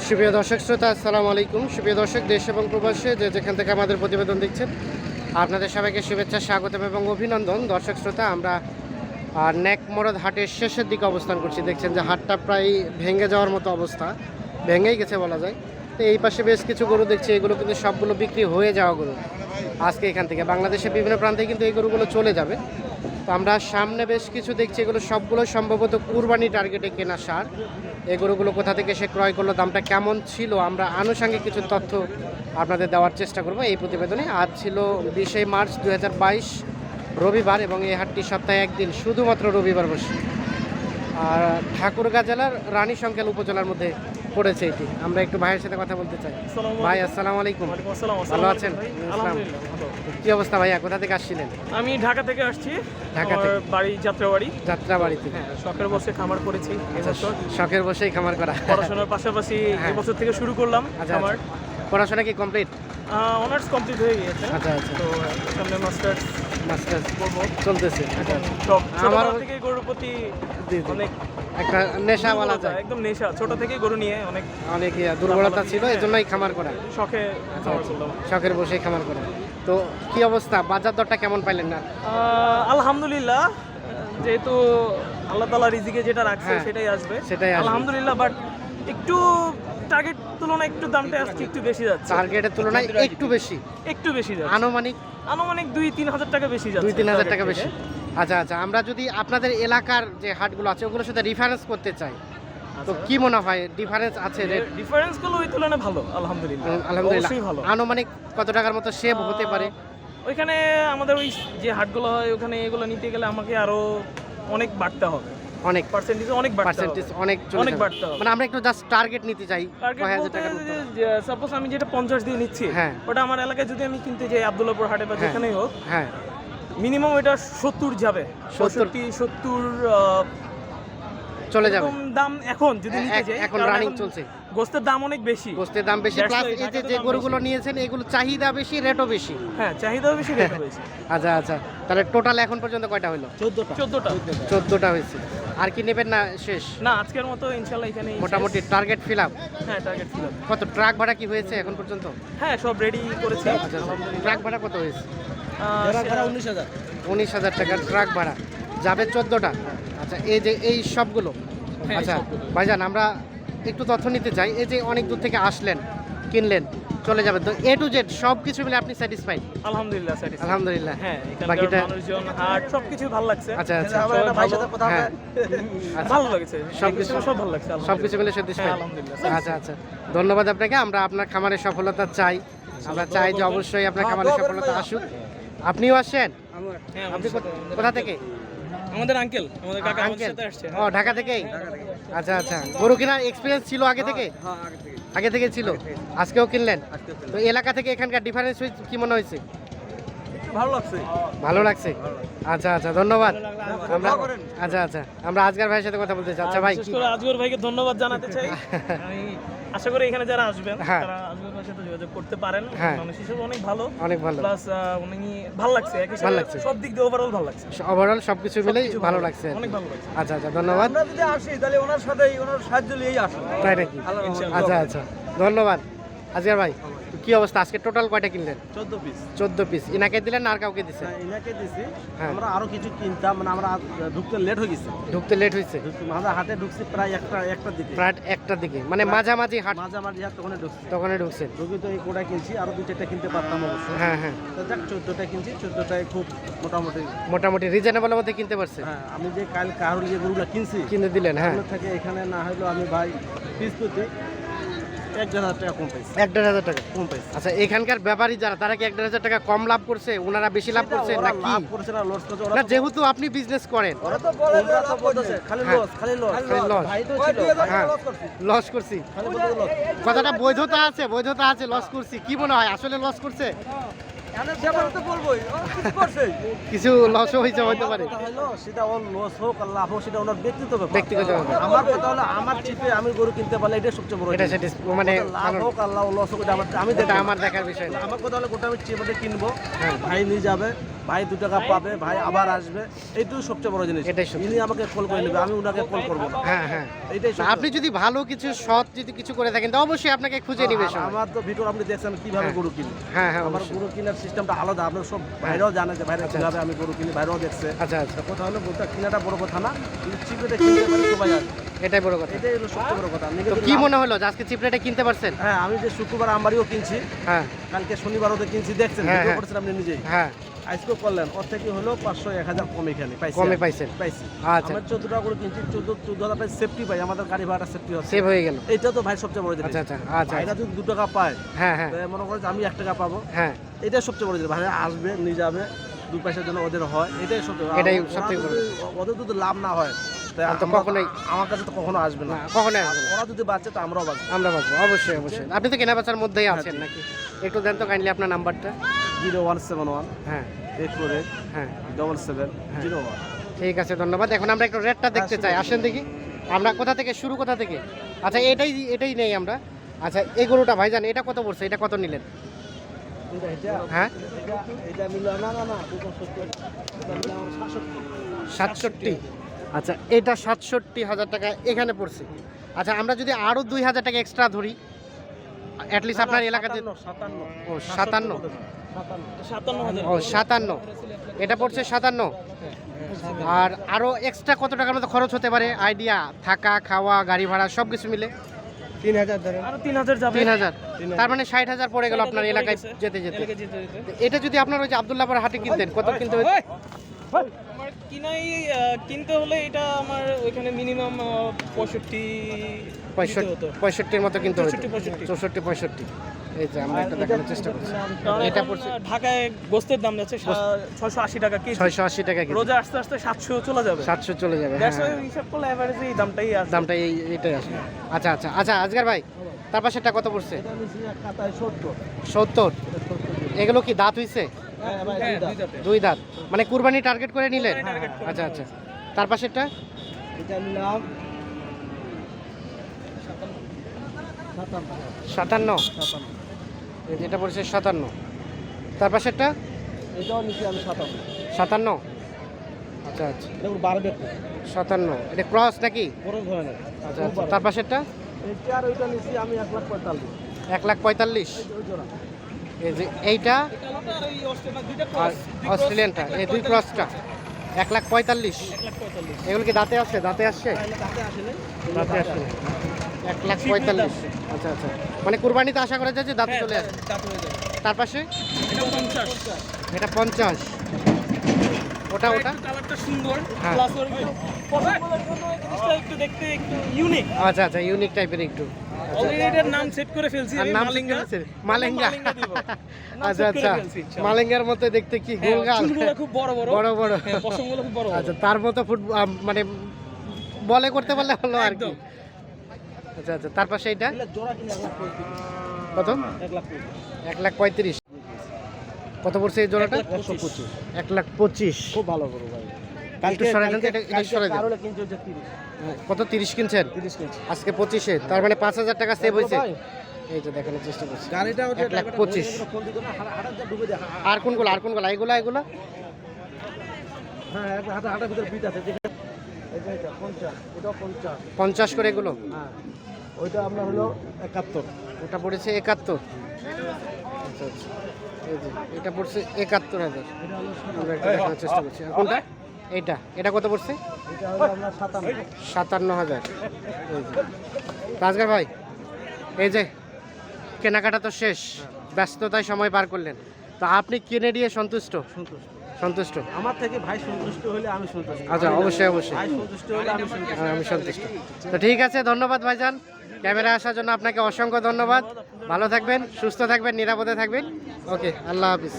সুপ্রিয় দর্শক শ্রোতা, আসসালামু আলাইকুম। সুপ্রিয় দর্শক, দেশ এবং প্রবাসে যে যেখান থেকে আমাদের প্রতিবেদন দেখছেন, আপনাদের সবাইকে শুভেচ্ছা, স্বাগতম এবং অভিনন্দন। দর্শক শ্রোতা, আমরা নেকমরদ হাটের শেষের দিকে অবস্থান করছি। দেখছেন যে হাটটা প্রায় ভেঙে যাওয়ার মতো অবস্থা, ভেঙেই গেছে বলা যায়। তো এই পাশে বেশ কিছু গরু দেখছি, এগুলো কিন্তু সবগুলো বিক্রি হয়ে যাওয়া গরু। আজকে এখান থেকে বাংলাদেশের বিভিন্ন প্রান্তে কিন্তু এই গরুগুলো চলে যাবে। তো আমরা সামনে বেশ কিছু দেখছি, এগুলো সবগুলো সম্ভবত কুরবানি টার্গেটে কেনা সার। এই গরুগুলো কোথা থেকে সে ক্রয় করলো, দামটা কেমন ছিল, আমরা আনুষঙ্গিক কিছু তথ্য আপনাদের দেওয়ার চেষ্টা করব এই প্রতিবেদনে। আজ ছিল 20শে মার্চ 2022 রবিবার, এবং এই হাটটি সপ্তাহে একদিন, শুধুমাত্র রবিবার বসে। আর ঠাকুরগাঁ জেলার রানী সংকেল উপজেলার মধ্যে পড়েছে এটি। আমরা একটু ভাইয়ের সাথে কথা বলতে চাই। ভাই, আসসালামু আলাইকুম। ভালো আছেন? কি অবস্থা ভাইয়া, কোথা থেকে আসছিলেন? আমি ঢাকা থেকে আসছি। ঢাকা থেকে? বাড়ি যাত্রাবাড়ি। যাত্রাবাড়ি থেকে? হ্যাঁ, শখের বসে খামার করেছি এবছর। শখের বসেই খামার করা? পড়াশোনার পাশাপাশি এবছর থেকে শুরু করলাম খামার। পড়াশোনা কি কমপ্লিট? অনার্স কমপ্লিট হয়ে গিয়েছে। আচ্ছা আচ্ছা। তো সামনে মাস্টার্স করবো, চলতেছে। আমার থেকে গরুর প্রতি অনেক একটা নেশা বলা যায়। একদম নেশা, ছোট থেকেই গরু নিয়ে অনেক দুর্বলতা ছিল, এই জন্যই খামার করা। শখে খামার করলাম। শখের বসেই খামার করা। তো কি অবস্থা, বাজার দরটা কেমন পাইলেন না? আলহামদুলিল্লাহ, যেহেতু আল্লাহ তাআলা রিজিকে যেটা রাখছে সেটাই আসবে। আলহামদুলিল্লাহ, বাট একটু টার্গেট তুলনায় একটু দামটা আসছে একটু বেশি যাচ্ছে। টার্গেটের তুলনায় একটু বেশি যাচ্ছে। আনুমানিক 2-3 হাজার টাকা বেশি যাচ্ছে। 2-3 হাজার টাকা বেশি। আচ্ছা আচ্ছা। আমরা যদি আপনাদের এলাকার যে হাটগুলো আছে ওগুলোর সাথে রেফারেন্স করতে চাই, তো কি মনে হয় ডিফারেন্স আছে? ডিফারেন্স গুলো ওই তুলনায় ভালো, আলহামদুলিল্লাহ। আলহামদুলিল্লাহ ভালো। আনুমানিক কত টাকার মতো সেভ হতে পারে? ওইখানে আমাদের ওই যে হাটগুলো হয় ওখানে এগুলো নিতে গেলে আমাকে আরো অনেক বাড়তে হবে। অনেক পার্সেন্টেজ অনেক বাড়তে হবে। মানে আমরা একটু জাস্ট টার্গেট নিতে চাই 5000 টাকা। সাপোজ আমি যেটা 50 দিয়ে নিচ্ছি, ওটা আমার এলাকায় যদি আমি কিনতে যাই আব্দুল্লাহপুর হাটে বা যেখানেই হোক, মিনিমাম এটা 70 যাবে, 70 চলে যাবে দাম। এখন যদি নিতে যাই, এখন রানিং চলছে, গোস্তের দাম অনেক বেশি। প্লাস এই যে গরুগুলো নিয়েছেন এগুলো চাহিদা বেশি, রেটও বেশি। হ্যাঁ, চাহিদাও বেশি, রেটও বেশি। আচ্ছা আচ্ছা। তাহলে টোটাল এখন পর্যন্ত কয়টা হলো? 14টা হয়েছে। আর কি নেবেন না শেষ? না, আজকের মতো ইনশাআল্লাহ এখানে মোটামুটি টার্গেট ফিল আপ। হ্যাঁ, টার্গেট ফিল আপ। কত ট্রাক ভাড়া কি হয়েছে এখন পর্যন্ত? হ্যাঁ, সব রেডি করেছি। ট্রাক ভাড়া কত হয়েছে? 19,000। 19,000 টাকার ট্রাক ভাড়া যাবে 14টা। আচ্ছা, এই যে এই সবগুলো। আচ্ছা ভাইজান, আমরা একটু তথ্য নিতে চাই। এই যে অনেক দূর থেকে আসলেন, কিনলেন, চলে যাবেন, তো এ টু জেড সব কিছু মিলে আপনি স্যাটিসফাইড? আলহামদুলিল্লাহ স্যাটিসফাইড। আলহামদুলিল্লাহ। হ্যাঁ, বাকিটা মানুষজন, হাট, সবকিছু ভালো লাগছে। আচ্ছা আচ্ছা। ভালো লাগছে, সবকিছু সব ভালো লাগছে, সবকিছু মিলে স্যাটিসফাইড। আলহামদুলিল্লাহ। আচ্ছা আচ্ছা, ধন্যবাদ আপনাকে। আমরা আপনার খামারের সফলতা চাই, আমরা চাই যে অবশ্যই আপনার খামারের সফলতা আসুক। আপনিও আসেন? আপনি কোথা থেকে? আমাদের আঙ্কেল, আমাদের কাকা আমাদের সাথে আসছে। ও, ঢাকা থেকেই? আচ্ছা আচ্ছা। গরু কেনার এক্সপেরিয়েন্স ছিল আগে থেকে? আগে থেকে ছিল, আজকেও কিনলেন? তো এলাকা থেকে এখানকার ডিফারেন্স কি মনে হয়েছে? ভালো লাগছে। আচ্ছা আচ্ছা, ধন্যবাদ। আমরা আচ্ছা আচ্ছা, আমরা আজকের ভাইয়ের সাথে কথা বলতে চাই। আচ্ছা ভাই, আজগর ভাইকে ধন্যবাদ জানাতে চাই। আমি আশা করি এখানে যারা আসবেন তারা আজগর ভাইয়ের সাথে যোগাযোগ করতে পারেন। মানুষ হিসেবে অনেক ভালো, প্লাস উনি ভালো লাগছে, একই সাথে সব দিক দিয়ে ওভারঅল ভালো লাগছে। ওভারঅল সবকিছু মিলেই ভালো লাগছে, অনেক ভালো লাগছে। আচ্ছা আচ্ছা, ধন্যবাদ। আমরা যদি আসি তাহলে ওনার সাথে ওনার সাহায্য নিয়েই আসবো। তাই নাকি? আচ্ছা আচ্ছা, ধন্যবাদ। আজকের ভাই, কি অবস্থা, আজকে টোটাল কয়টা কিনলেন? 14 পিস। 14 পিস ইনাকে দিলেন না আর কাউকে দিছেন? ইনাকে দিছি। আমরা আরো কিছু কিনতাম, মানে আমরা ঢুকতে লেট হয়ে গেছে। আমরা হাটে ঢুকছি প্রায় একটার দিকে, মানে মাঝামাঝি হাট তখনই ঢুকছেন। ঢুকি তো এই কোটা কিনছি, আরো 2-4টা কিনতে পারতাম অবশ্য। হ্যাঁ হ্যাঁ। তো যাক, 14টা কিনছি, 14টায় খুব মোটামুটি রিজনেবলের মধ্যে কিনতে পারছে। হ্যাঁ, আমি যে কাল কারুল যে গরুগুলো কিনছি কিনে দিলেন। হ্যাঁ, থেকে এখানে না হলো আমি ভাই পিস প্রতি 1,500 টাকা কম পাইছি। 1,500 টাকা কম পাইছি। আচ্ছা, এখানকার ব্যাপারী যারা, তারা কি 1,500 টাকা কম লাভ করছে? ওনারা বেশি লাভ করছে নাকি? লাভ করছে না, লস করছে না, যেহেতু আপনি বিজনেস করেন। ওরা তো বলে লাভ করতেছে, খালি লস। ভাই তো ছিল, লস করছি। কথাটা বৈধতা আছে, লস করছি। কি মনে হয়, আসলে লস করছে? কিছু লসও হয়েছে, হইতে পারে। সেটা ওর লস হোক আর লাভ হোক, সেটা ওনার ব্যক্তিগত ব্যাপার। আমার কথা হলো, আমার চিপে আমি গরু কিনতে পারলে এটা সবচেয়ে বড়। এটা মানে লাভ হোক আর লস হোক, আমি আমার দেখার বিষয় না। আমার কথা হলো গোটা আমি চিপে কিনবো, ভাই নিয়ে যাবে, ভাই 2 টাকা পাবে, ভাই আবার আসবে, এইটাই সবচেয়ে বড় জিনিস। ইনি আমাকে কল করে নেবে, আমি উনাকে কল করবো না। হ্যাঁ হ্যাঁ, আপনি যদি ভালো কিছু সৎ যদি কিছু করে থাকেন তো অবশ্যই আপনাকে খুঁজে নিবে। আমার তো ভিডিও আপনি দেখছেন কিভাবে গরু কিনি। হ্যাঁ হ্যাঁ, আমার গরু কেনার সিস্টেমটা আলাদা, আপনার সব ভাইরাও জানে যে ভাইরা কিভাবে আমি গরু কিনি, ভাইরাও দেখছে। আচ্ছা আচ্ছা, কথা হলো গরুটা কেনাটা বড় কথা না, কিন্তু চিপেটে কিনতে পারি সবাই আসবে, এটাই বড় কথা। এটাই হলো সবচেয়ে বড় কথা। তো কি মনে হলো যে আজকে চিপ রেটে কিনতে পারছেন? হ্যাঁ, আমি যে শুক্রবার আমবাড়িও কিনছি, হ্যাঁ কালকে শনিবারও তো কিনছি, দেখছেন ভিডিও করছেন আপনি নিজেই। হ্যাঁ, আজকেও করলেন, ওর থেকে হলো 500-1000 কম এখানে পাইছি, কমে পাইছি। আচ্ছা, আমরা 14 টাকা করে কিনছি, 14,000 টাকা সেফটি পাই, আমাদের গাড়ি ভাড়াটা সেফটি হচ্ছে, সেভ হয়ে গেল। এটা তো ভাই সবচেয়ে বড় জিনিস। আচ্ছা আচ্ছা আচ্ছা, ভাইরা যদি 2 টাকা পায়, হ্যাঁ হ্যাঁ, মনে করে যে আমি 1 টাকা পাবো, হ্যাঁ এটাই সবচেয়ে বড় জিনিস। ভাইরা আসবে, নিয়ে যাবে, 2 পয়সার জন্য ওদের হয়, এটাই এটাই সবচেয়ে বড়। ওদের যদি লাভ না হয় তো কখনোই আমার কাছে তো কখনো আসবে না, কখনোই আসবে না। ওরা যদি বাঁচে তো আমরাও বাঁচবো, আমরা বাঁচবো অবশ্যই অবশ্যই। আপনি তো কেনা বেচার মধ্যেই আছেন নাকি? একটু দেন তো কাইন্ডলি আপনার নাম্বারটা। 0171 হ্যাঁ 848 হ্যাঁ 7701। ঠিক আছে, ধন্যবাদ। এখন আমরা একটু রেটটা দেখতে চাই, আসেন দেখি। আমরা কোথা থেকে শুরু, কোথা থেকে? আচ্ছা, এটাই নেই আমরা। আচ্ছা, এই গরুটা ভাইজান এটা কত পড়ছে, এটা কত নিলেন? হ্যাঁ, 67। আচ্ছা, এটা 67,000 টাকা এখানে পড়ছে। আচ্ছা, আমরা যদি আরো 2,000 টাকা এক্সট্রা ধরি, অ্যাটলিস্ট আপনার এলাকাতে। ও 57, ও 57, এটা পড়ছে 57। আর আরো এক্সট্রা কত টাকার মতো খরচ হতে পারে আইডিয়া? থাকা, খাওয়া, গাড়ি ভাড়া সব কিছু মিলে 3000 ধরেন, আরো 3000 যাবে। 3000, তার মানে 60,000 পড়ে গেল আপনার এলাকায় যেতে যেতে। এটা যদি আপনার ওই যে আব্দুল্লাহপুর হাটে কিনতেন, কত কিনতে হতো? আমার কিনতে হলে এটা আমার ওইখানে মিনিমাম 65-এর মতো কিনতে হতো। 64-65 64-65। এই যে আমরা একটা দেখানোর চেষ্টা করছি। এটা পড়ছে ঢাকায় গোস্তের দাম যাচ্ছে 680 টাকা কেজি, 680 টাকা কেজি। রোজা আস্তে আস্তে 700 চলে যাবে, 700 চলে যাবে। দ্যাটস ওয়াই হিসাব করলে এভারেজে এই দামটাই আছে, দামটা এইটাই আসে। আচ্ছা আচ্ছা আচ্ছা, আজগার ভাই তার পাশেরটা কত পড়ছে? 70। এগুলো কি দাঁত হইছে? হ্যাঁ, 2 দাঁত, মানে কুরবানি টার্গেট করে নিলেন? আচ্ছা আচ্ছা, তার পাশেরটা? এটা নিলাম 57। এটা পড়ছে 57। তার পাশেরটা? এটাও নিচে আমি 57। আচ্ছা আচ্ছা, দেখুন বাড়বে 57। এটা ক্রস নাকি? বড় ধরনের। আচ্ছা আচ্ছা, তার পাশেরটা? এটা আর ওইটা নিচে আমি 1,45,000। 1,45,000। ওই জোড়া এই যে এইটা আর অস্ট্রেলিয়ানটা, এই দুই ক্রসটা 1,45,000। এগুলো কি দাঁতে আসছে? দাঁতে আসছে? দাঁতে আসছে 1,45,000। আচ্ছা আচ্ছা, মানে কুরবানিতে আশা করা যায় যে দাঁতে চলে আসে। তার পাশে এটা 50। ওটা কালারটা সুন্দর, হ্যাঁ। প্লাস ওর পছন্দের জন্য এই জিনিসটা একটু দেখতে একটু ইউনিক। আচ্ছা আচ্ছা, ইউনিক টাইপের একটু। অলরেডি এটার নাম সেট করে ফেলছি আমি, মালিঙ্গা। মালেঙ্গা। দিব। আচ্ছা আচ্ছা, মালেঙ্গার মতো দেখতে, কি গোলগাল, চুলগুলো খুব বড় বড় বড় বড়। হ্যাঁ, পশমগুলো খুব বড় বড়। আচ্ছা, তার মতো মানে বলে করতে পারলে হলো আর কি। একদম। আচ্ছা আচ্ছা, তার পাশে এটা জোড়া কিনে 1,35,000। কত? 1,35,000। কত পড়ছে এই জোড়াটা? 125। 1,25,000। খুব ভালো বড় ভাই। একটু সরাই দেন তো, এটা সরাই দেন। কারোলে কিনছে হচ্ছে 30। কত? 30 কিনছেন? 30 কিনছে। আজকে 25-এ, তার মানে 5,000 টাকা সেভ হয়েছে। এই যে দেখানোর চেষ্টা করছি। গাড়িটা হচ্ছে 1,25,000। ফোন দিতো না, হাড়ার যা ডুবে দেখা। আর কোনগুলো? এগুলো হ্যাঁ, হাড়ার ভিতরে বিট আছে। এটা 50, এটাও 50। 50 করে এগুলো। হ্যাঁ, ওইটা আপনার হলো 71। ওটা পড়েছে 71। আচ্ছা আচ্ছা, এই যে এটা পড়ছে 71,000। এটা হলো আমরা একটু দেখানোর চেষ্টা করছি। আর কোনটা? এটা কত পড়ছে? এটা হলো আপনার 57। 57,000। এই যে রাজগার ভাই, এই যে কেনাকাটা তো শেষ, ব্যস্ততায় সময় পার করলেন, তো আপনি কিনে দিয়ে সন্তুষ্ট? আমার থেকে ভাই সন্তুষ্ট হলে আমি সন্তুষ্ট। আচ্ছা, অবশ্যই অবশ্যই, ভাই সন্তুষ্ট হলে আমি সন্তুষ্ট। আমি সন্তুষ্ট। তো ঠিক আছে, ধন্যবাদ ভাইজান, ক্যামেরা আসার জন্য আপনাকে অসংখ্য ধন্যবাদ। ভালো থাকবেন, সুস্থ থাকবেন, নিরাপদে থাকবেন। ওকে, আল্লাহ হাফিজ।